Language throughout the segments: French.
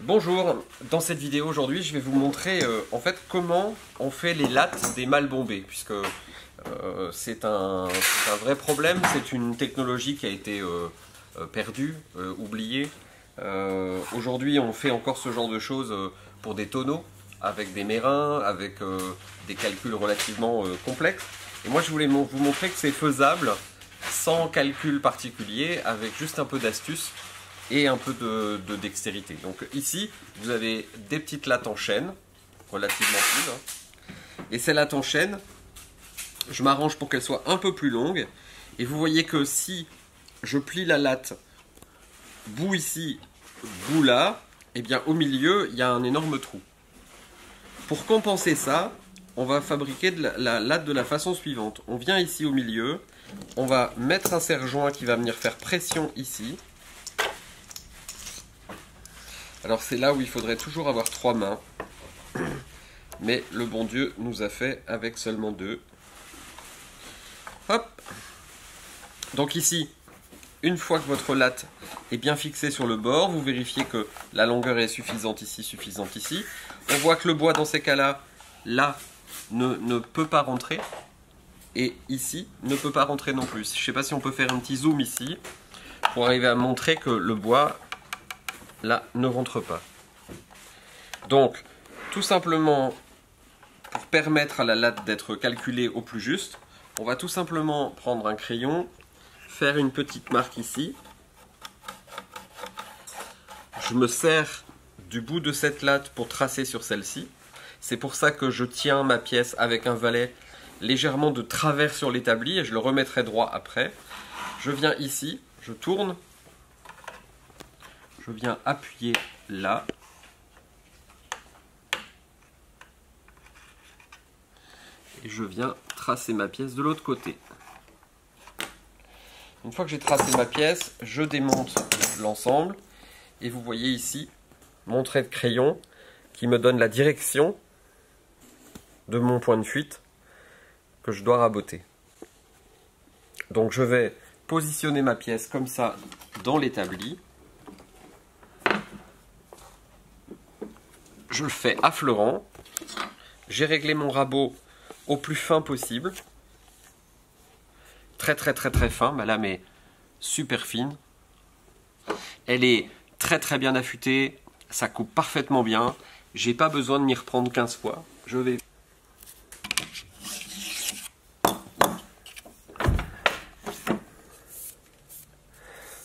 Bonjour, dans cette vidéo aujourd'hui je vais vous montrer en fait comment on fait les lattes des mâles bombés, puisque c'est un vrai problème, c'est une technologie qui a été perdue, oubliée. Aujourd'hui on fait encore ce genre de choses pour des tonneaux, avec des mérins, avec des calculs relativement complexes. Et moi je voulais vous montrer que c'est faisable sans calcul particulier, avec juste un peu d'astuce et un peu de dextérité. Donc ici, vous avez des petites lattes en chaîne, relativement fines. Et ces lattes en chaîne, je m'arrange pour qu'elles soient un peu plus longues. Et vous voyez que si je plie la latte, bout ici, bout là, et bien au milieu, il y a un énorme trou. Pour compenser ça, on va fabriquer la latte de la façon suivante. On vient ici au milieu, on va mettre un serre-joint qui va venir faire pression ici. Alors c'est là où il faudrait toujours avoir 3 mains. Mais le bon Dieu nous a fait avec seulement 2. Hop. Donc ici, une fois que votre latte est bien fixée sur le bord, vous vérifiez que la longueur est suffisante ici, suffisante ici. On voit que le bois dans ces cas-là, là, ne peut pas rentrer. Et ici, ne peut pas rentrer non plus. Je ne sais pas si on peut faire un petit zoom ici, pour arriver à montrer que le bois là ne rentre pas. Donc tout simplement, pour permettre à la latte d'être calculée au plus juste, on va tout simplement prendre un crayon, faire une petite marque ici. Je me sers du bout de cette latte pour tracer sur celle-ci. C'est pour ça que je tiens ma pièce avec un valet légèrement de travers sur l'établi et je le remettrai droit après. Je viens ici, je tourne. Je viens appuyer là. Et je viens tracer ma pièce de l'autre côté. Une fois que j'ai tracé ma pièce, je démonte l'ensemble. Et vous voyez ici mon trait de crayon qui me donne la direction de mon point de fuite que je dois raboter. Donc je vais positionner ma pièce comme ça dans l'établi. Je le fais à fleurant. J'ai réglé mon rabot au plus fin possible. Très fin. Ma lame est super fine. Elle est très bien affûtée. Ça coupe parfaitement bien. J'ai pas besoin de m'y reprendre 15 fois. Je vais...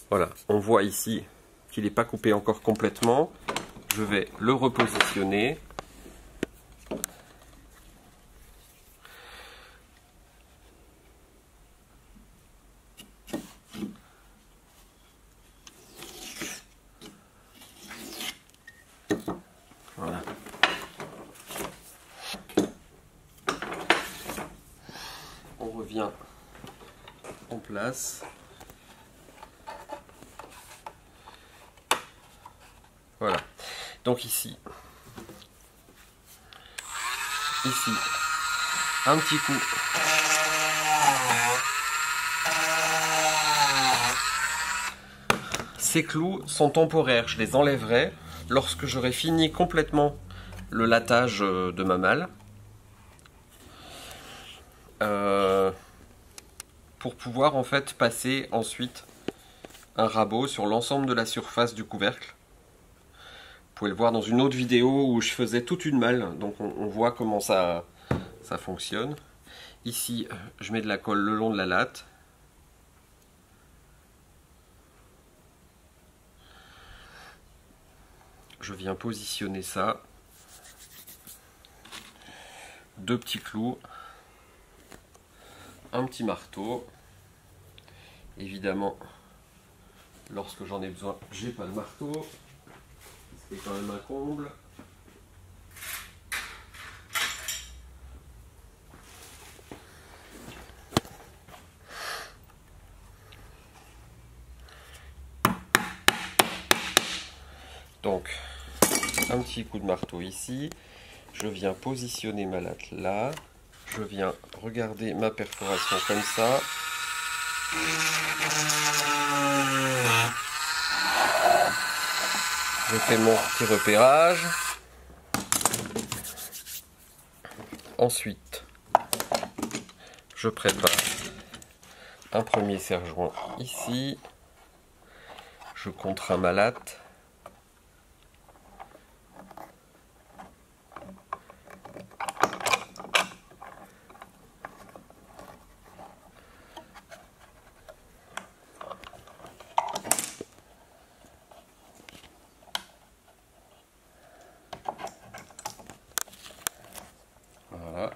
Voilà, on voit ici qu'il n'est pas coupé encore complètement. Je vais le repositionner. Voilà. On revient en place. Voilà. Donc ici, un petit coup. Ces clous sont temporaires, je les enlèverai lorsque j'aurai fini complètement le lattage de ma malle. Pour pouvoir en fait passer ensuite un rabot sur l'ensemble de la surface du couvercle. Vous pouvez le voir dans une autre vidéo où je faisais toute une malle, donc on voit comment ça fonctionne. Ici, je mets de la colle le long de la latte. Je viens positionner ça. 2 petits clous. Un petit marteau. Évidemment, lorsque j'en ai besoin, j'ai pas de marteau. C'est quand même un comble. Donc, un petit coup de marteau ici. Je viens positionner ma latte là. Je viens regarder ma perforation comme ça. Je fais mon petit repérage. Ensuite, je prépare un premier serre-joint ici. Je contrains ma latte. Voilà.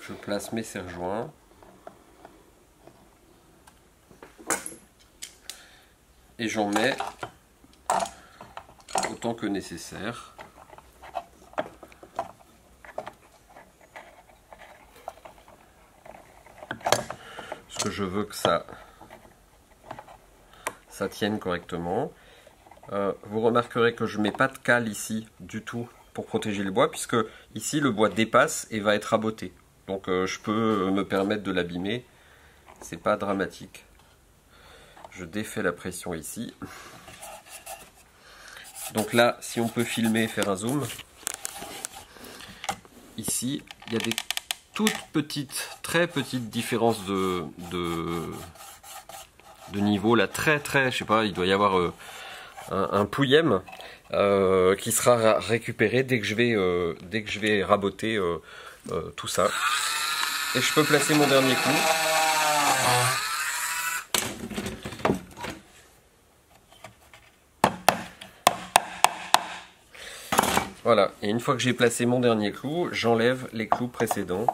Je place mes serre-joints. Et j'en mets autant que nécessaire. Parce que je veux que ça tienne correctement. Vous remarquerez que je ne mets pas de cale ici du tout pour protéger le bois, puisque ici le bois dépasse et va être raboté. Donc je peux me permettre de l'abîmer. C'est pas dramatique. Je défais la pression ici. Donc là, si on peut filmer et faire un zoom, ici, il y a des toutes petites, très petites différences de niveau. Là, je sais pas, il doit y avoir un pouillème qui sera récupéré dès que je vais raboter tout ça. Et je peux placer mon dernier coup. Voilà, et une fois que j'ai placé mon dernier clou, j'enlève les clous précédents.